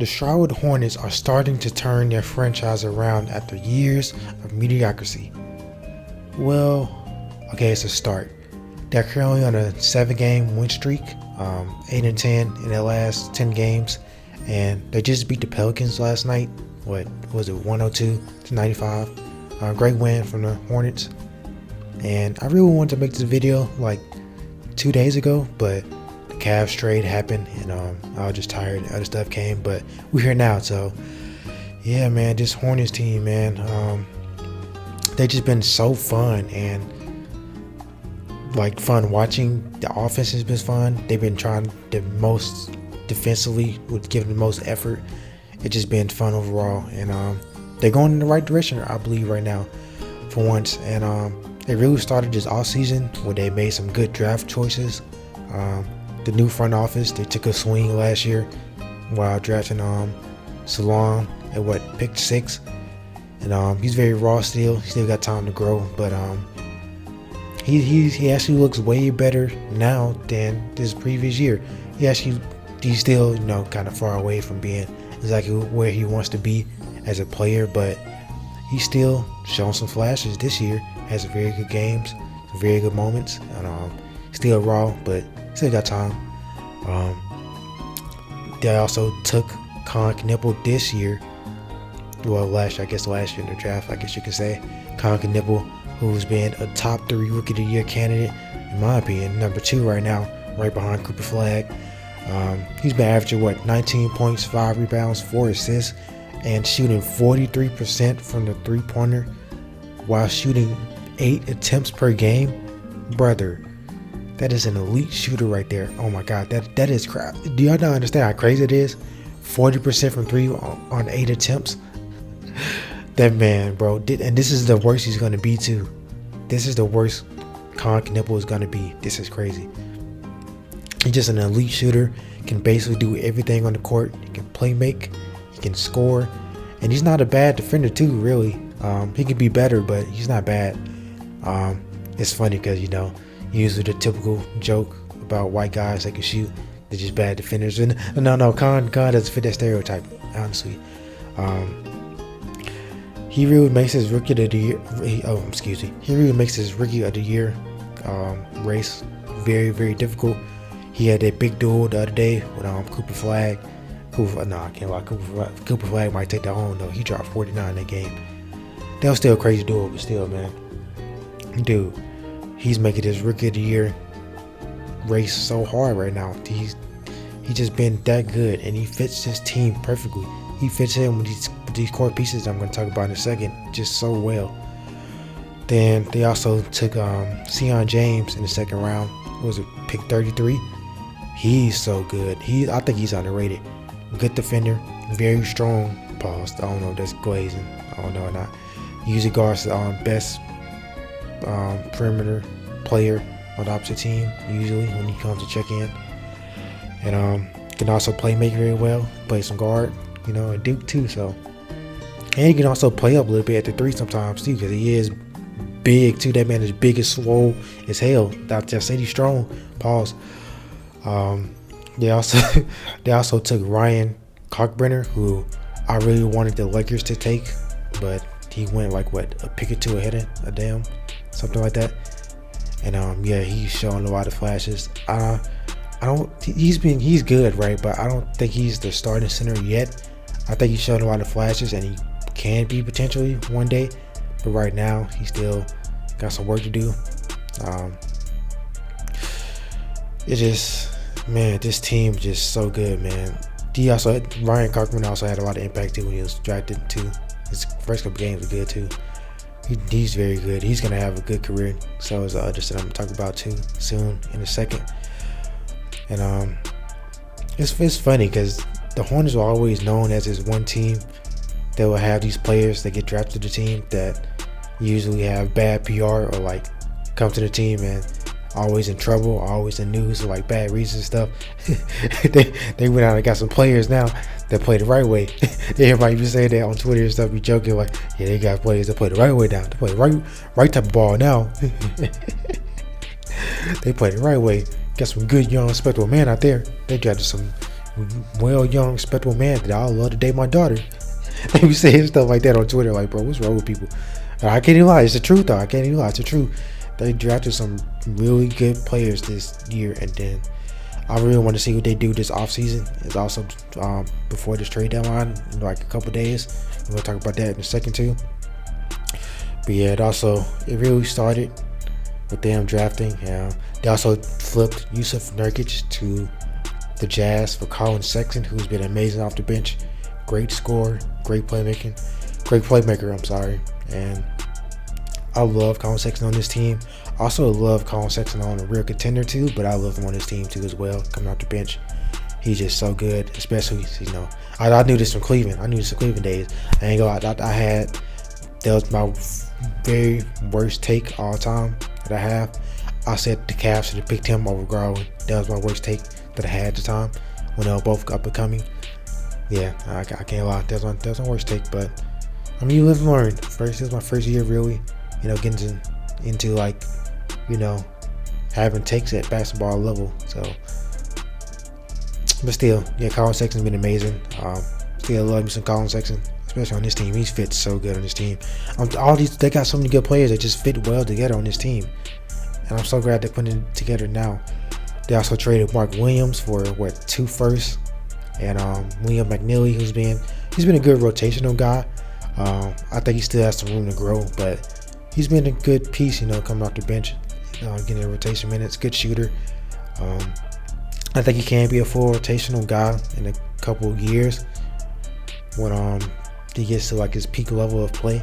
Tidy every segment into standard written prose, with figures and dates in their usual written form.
The Charlotte Hornets are starting to turn their franchise around after years of mediocrity. Well, okay, it's a start. They're currently on a 7-game win streak, 8-10 in their last 10 games, and they just beat the Pelicans last night. What was it, 102-95? Great win from the Hornets. And I really wanted to make this video like 2 days ago, but the Cavs trade happened, and I was just tired. Other stuff came, but we're here now. So yeah, man, this Hornets team, man, they just been so fun, and like fun watching. The offense has been fun. They've been trying the most defensively, with giving the most effort. It's just been fun overall, and they're going in the right direction, I believe, right now for once. And they really started this off season where they made some good draft choices. The new front office, they took a swing last year while drafting Salon at pick 6, and he's very raw still. He still got time to grow, but he actually looks way better now than this previous year. He's still kind of far away from being exactly where he wants to be as a player, but he's still showing some flashes this year. Has very good games, some very good moments, and still raw, but still got time. They also took Con Knipple this year. Well, last year in the draft, I guess you could say. Con Knipple, who's been a top 3 Rookie of the Year candidate, in my opinion, number 2 right now, right behind Cooper Flag. He's been averaging 19 points, 5 rebounds, 4 assists, and shooting 43% from the 3-pointer while shooting 8 attempts per game. Brother, that is an elite shooter right there. Oh my God, that is crap. Do y'all not understand how crazy it is? 40% from 3 on 8 attempts. That man, bro, and this is the worst he's gonna be too. This is the worst Con Knipple is gonna be. This is crazy. He's just an elite shooter. Can basically do everything on the court. He can play make. He can score, and he's not a bad defender too. Really, he could be better, but he's not bad. It's funny because usually the typical joke about white guys that can shoot, they're just bad defenders. And no, Con doesn't fit that stereotype, honestly. He really makes his Rookie of the Year. He really makes his Rookie of the Year race very, very difficult. He had that big duel the other day with Cooper Flag. I can't lie. Cooper Flag might take that home though. He dropped 49 in that game. That was still a crazy duel, but still, man, dude, he's making his Rookie of the Year race so hard right now. He's just been that good, and he fits his team perfectly. He fits in with these core pieces I'm going to talk about in a second just so well. Then they also took Sion James in the second round. What was it, pick 33? He's so good. I think he's underrated. Good defender, very strong. Pause. I don't know if that's glazing. I don't know or not. He usually guards the best perimeter player on the opposite team usually when he comes to check in, and can also play make very well. Play some guard, at Duke too. So, and he can also play up a little bit at the 3 sometimes too, because he is big too. That man is big as swole as hell. I just said he's strong. Pause. They also took Ryan Cockbrenner, who I really wanted the Lakers to take, but he went a pick or 2 ahead of them, something like that. And he's showing a lot of flashes. He's good, right? But I don't think he's the starting center yet. I think he's showing a lot of flashes, and he can be potentially one day. But right now, he still got some work to do. This team is just so good, man. Ryan Cockman also had a lot of impact too when he was drafted too. His first couple games were good too. He's very good. He's gonna have a good career. So is the others that I'm gonna talk about too soon in a second. And it's funny because the Hornets are always known as this one team that will have these players that get drafted to the team that usually have bad PR or come to the team and always in trouble, always in news or bad reasons and stuff. they went out and got some players now that play the right way. Everybody be saying that on Twitter and stuff, be joking they got players that play the right way now. They play the right type of ball now. They play the right way. Got some good young respectable men out there. They drafted some well, young, respectable man that I love to date my daughter. They be saying stuff like that on Twitter. Like, bro, what's wrong with people? I can't even lie. It's the truth, though. I can't even lie. It's the truth. They drafted some really good players this year, and then I really want to see what they do this offseason. It's also before this trade deadline, in like a couple days. We're gonna talk about that in a second too. But yeah, it really started with them drafting. They also flipped Yusuf Nurkic to the Jazz for Colin Sexton, who's been amazing off the bench. Great scorer, great playmaker. And I love Colin Sexton on this team. Also love Colin Sexton on a real contender too, but I love him on this team too as well, coming off the bench. He's just so good, especially, I knew this from Cleveland. I knew this from Cleveland days. I ain't gonna lie, that was my very worst take all time that I have. I said the Cavs should have picked him over Garland. That was my worst take that I had at the time when they were both up and coming. Yeah, I can't lie. That was my worst take, but I mean, you live and learn. This is my first year really, getting into like, having takes at basketball level. So, but still, yeah, Colin Sexton's been amazing. Still love me some Colin Sexton, especially on this team. He's fit so good on this team. They got so many good players that just fit well together on this team, and I'm so glad they're putting it together now. They also traded Mark Williams for 2 firsts, and William McNeely, he's been a good rotational guy. I think he still has some room to grow, but he's been a good piece, coming off the bench, getting rotation minutes, good shooter. I think he can be a full rotational guy in a couple of years when he gets to like his peak level of play.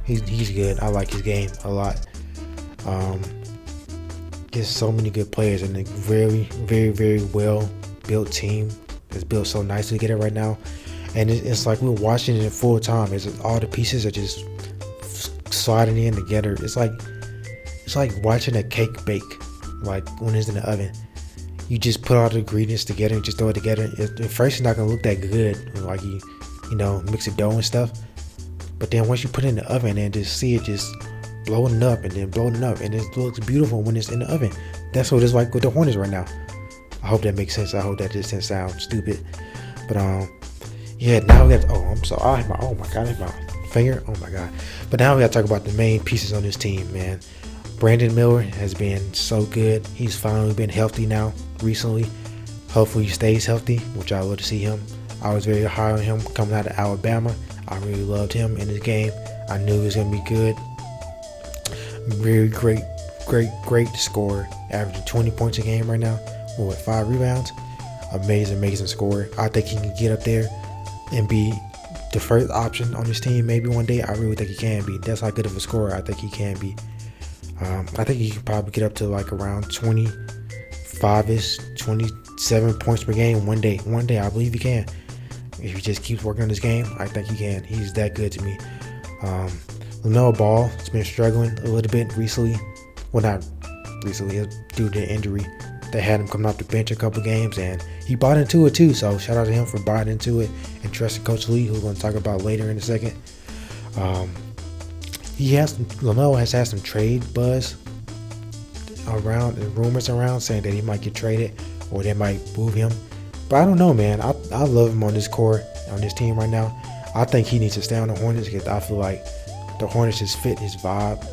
He's good. I like his game a lot. There's so many good players and a very, very, very well built team. It's built so nicely together right now, and it's like we're watching it full time. It's all the pieces are just sliding in together. It's like watching a cake bake, like when it's in the oven. You just put all the ingredients together and just throw it together. At first, it's not gonna look that good, like you mix the dough and stuff. But then once you put it in the oven and just see it just blowing up and then blowing up, and it looks beautiful when it's in the oven. That's what it's like with the Hornets right now. I hope that makes sense. I hope that just didn't sound stupid. But yeah, now we got. Oh my God, I hit my finger. Oh my God. But now we got to talk about the main pieces on this team, man. Brandon Miller has been so good. He's finally been healthy now recently. Hopefully he stays healthy, which I love to see him. I was very high on him coming out of Alabama. I really loved him in his game. I knew he was going to be good. Very great scorer. Averaging 20 points a game right now. With 5 rebounds. Amazing scorer. I think he can get up there and be the first option on this team maybe one day. I really think he can be. That's how good of a scorer I think he can be. I think he can probably get up to like around 25-ish, 27 points per game one day. One day, I believe he can. If he just keeps working on his game, I think he can. He's that good to me. LaMelo Ball has been struggling a little bit recently. Well, not recently, due to injury. They had him coming off the bench a couple games, and he bought into it too. So shout out to him for buying into it and trusting Coach Lee, who we're going to talk about later in a second. LaMelo has had some trade buzz around, and rumors around saying that he might get traded or they might move him. But I don't know, man. I love him on this core, on this team right now. I think he needs to stay on the Hornets because I feel like the Hornets just fit his vibe,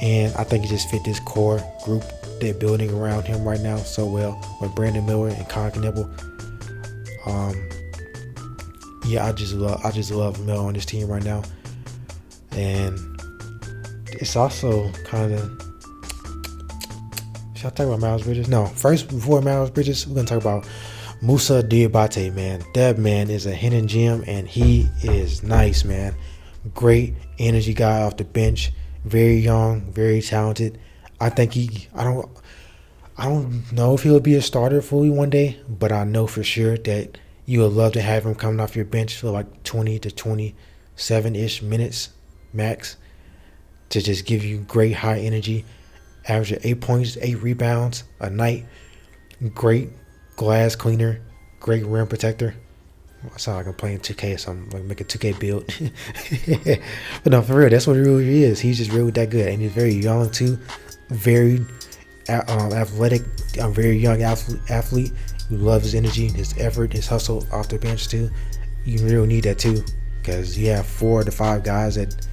and I think he just fit this core group they're building around him right now so well with Brandon Miller and Colin Knipple. Yeah, I just love Melo on this team right now. And it's also kind of, should I talk about Miles Bridges? No, first, before Miles Bridges, we're going to talk about Moussa Diabate, man. That man is a hidden gem, and he is nice, man. Great energy guy off the bench. Very young, very talented. I think I don't know if he'll be a starter fully one day, but I know for sure that you would love to have him coming off your bench for like 20 to 27-ish minutes max to just give you great high energy. Averaging 8 points, 8 rebounds a night. Great glass cleaner. Great rim protector. I sound like I'm playing 2K or something, like make a 2K build. But no, for real, that's what he really is. He's just really that good. And he's very young too. Very athletic, very young athlete. You love his energy, his effort, his hustle off the bench too. You really need that too, because you have 4 to 5 guys that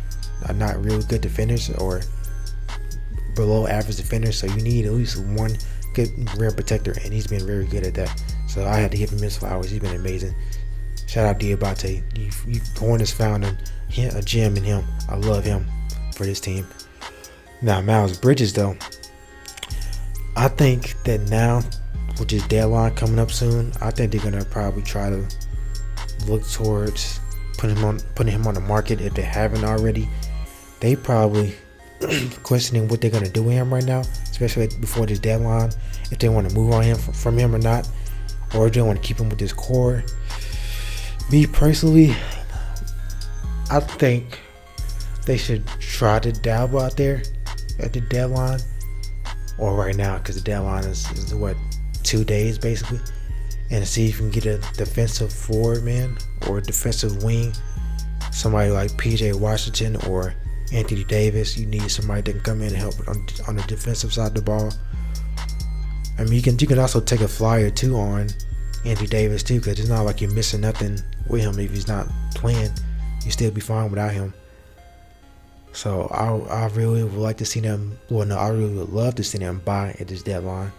are not real good defenders or below average defenders. So you need at least one good rim protector, and he's been very good at that. So I had to give him his flowers. He's been amazing. Shout out Diabate. You Hornets found a gem in him. I love him for this team. Now Miles Bridges though, I think that now with this deadline coming up soon, I think they're gonna probably try to look towards putting him on the market if they haven't already. They probably questioning what they're gonna do with him right now, especially before this deadline. If they want to move on him from him or not, or if they want to keep him with this core. Me personally, I think they should try to dabble out there at the deadline, or right now, because the deadline is what, 2 days basically, and see if you can get a defensive forward man or a defensive wing, somebody like PJ Washington or Anthony Davis. You need somebody that can come in and help on the defensive side of the ball. I mean, you can also take a flyer too on Anthony Davis too, because it's not like you're missing nothing with him. If he's not playing, you still be fine without him. So I really would like to see them. Well, no, I really would love to see them buy at this deadline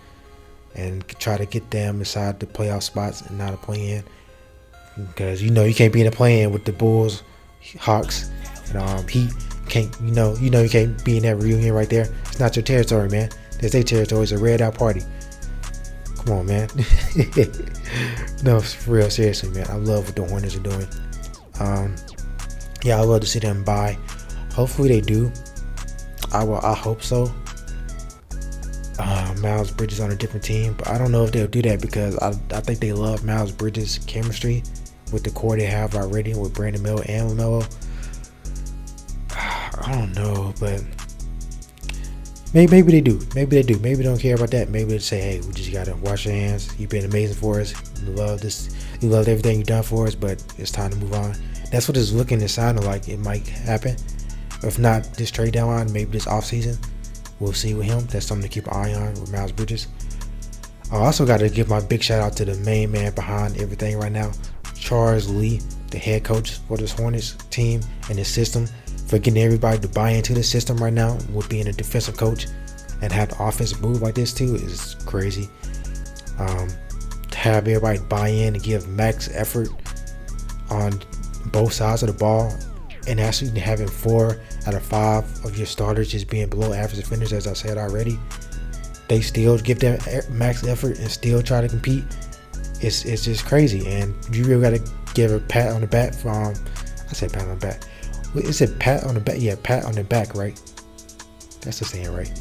and try to get them inside the playoff spots and not a play-in, because you can't be in a play-in with the Bulls, Hawks, and Heat. You can't be in that reunion right there. It's not your territory, man. That's their territory. It's a red out party. Come on, man. No, for real, seriously, man. I love what the Hornets are doing. Yeah, I love to see them buy. Hopefully they do. I hope so. Miles Bridges on a different team, but I don't know if they'll do that, because I think they love Miles Bridges' chemistry with the core they have already with Brandon Miller and LaMelo. I don't know, but maybe they do. Maybe they do. Maybe they don't care about that. Maybe they say, hey, we just gotta wash your hands. You've been amazing for us. We love this. We loved everything you've done for us, but it's time to move on. That's what it's looking and sounding like it might happen. If not this trade deadline, maybe this offseason. We'll see with him. That's something to keep an eye on with Miles Bridges. I also got to give my big shout out to the main man behind everything right now, Charles Lee, the head coach for this Hornets team and his system, for getting everybody to buy into the system right now with being a defensive coach and have the offensive move like this too is crazy. To have everybody buy in and give max effort on both sides of the ball, and actually having 4 out of 5 of your starters just being below average defenders, as I said already, they still give them max effort and still try to compete. It's just crazy, and you really got to give a pat on the back from. I said pat on the back. Is it pat on the back? Yeah, pat on the back, right? That's the saying, right?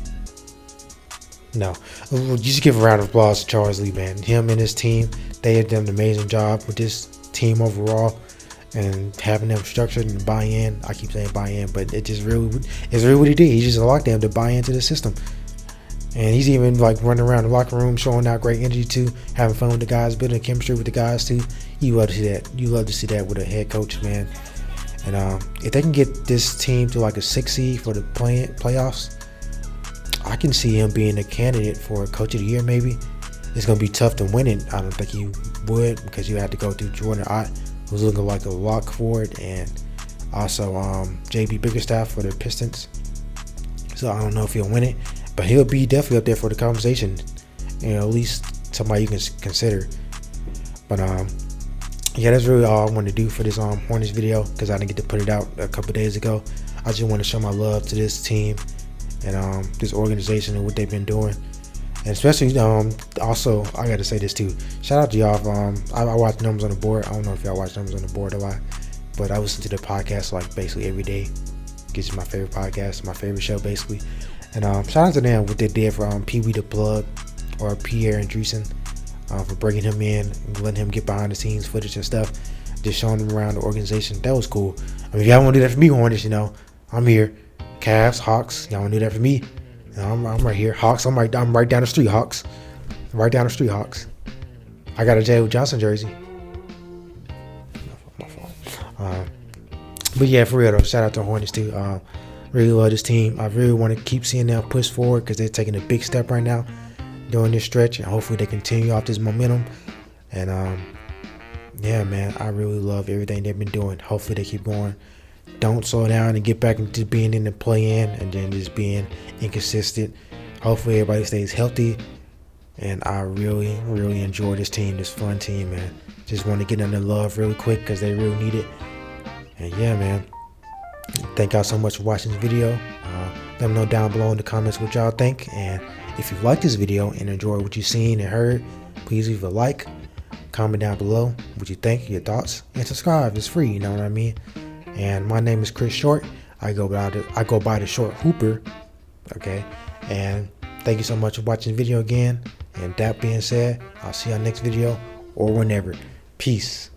No, you just give a round of applause to Charles Lee, man. Him and his team, they have done an amazing job with this team overall. And having them structured and buy in. I keep saying buy in, but it's really what he did. He just allowed them to buy into the system. And he's even like running around the locker room, showing out great energy too, having fun with the guys, building chemistry with the guys too. You love to see that. You love to see that with a head coach, man. And if they can get this team to like a 6 seed for the playoffs, I can see him being a candidate for Coach of the Year maybe. It's gonna be tough to win it. I don't think he would, because you have to go through Jordan Ott, who's looking like a lock for it, and also JB Bickerstaff for the Pistons. So I don't know if he'll win it, but he'll be definitely up there for the conversation. At least somebody you can consider. But yeah, that's really all I wanted to do for this Hornets video, because I didn't get to put it out a couple days ago. I just want to show my love to this team and this organization and what they've been doing. And especially, also, I got to say this too. Shout out to y'all. I watch Numbers on the Board. I don't know if y'all watch Numbers on the Board a lot, but I listen to the podcast like basically every day. It's my favorite podcast, my favorite show basically. And shout out to them what they did for Pee Wee the Plug, or Pierre Andreessen, for bringing him in and letting him get behind the scenes footage and stuff, just showing him around the organization. That was cool. I mean, if y'all want to do that for me, Hornets, I'm here. Cavs, Hawks, y'all want to do that for me? I'm right here. Hawks, I'm right down the street, Hawks. Right down the street, Hawks. I got a J.O. Johnson jersey. My fault. But yeah, for real though, shout out to Hornets too. Really love this team. I really want to keep seeing them push forward because they're taking a big step right now during this stretch, and hopefully they continue off this momentum. And yeah, man, I really love everything they've been doing. Hopefully they keep going. Don't slow down and get back into being in the play-in and then just being inconsistent. Hopefully everybody stays healthy. And I really, really enjoy this team, this fun team, man. Just want to get under love really quick because they really need it. And yeah, man, thank y'all so much for watching this video. Let me know down below in the comments what y'all think. And if you like this video and enjoy what you've seen and heard, please leave a like, comment down below what you think, your thoughts, and subscribe. It's free, you know what I mean? And my name is Chris Short. I go by the Short Hooper. Okay. And thank you so much for watching the video again. And that being said, I'll see y'all next video or whenever. Peace.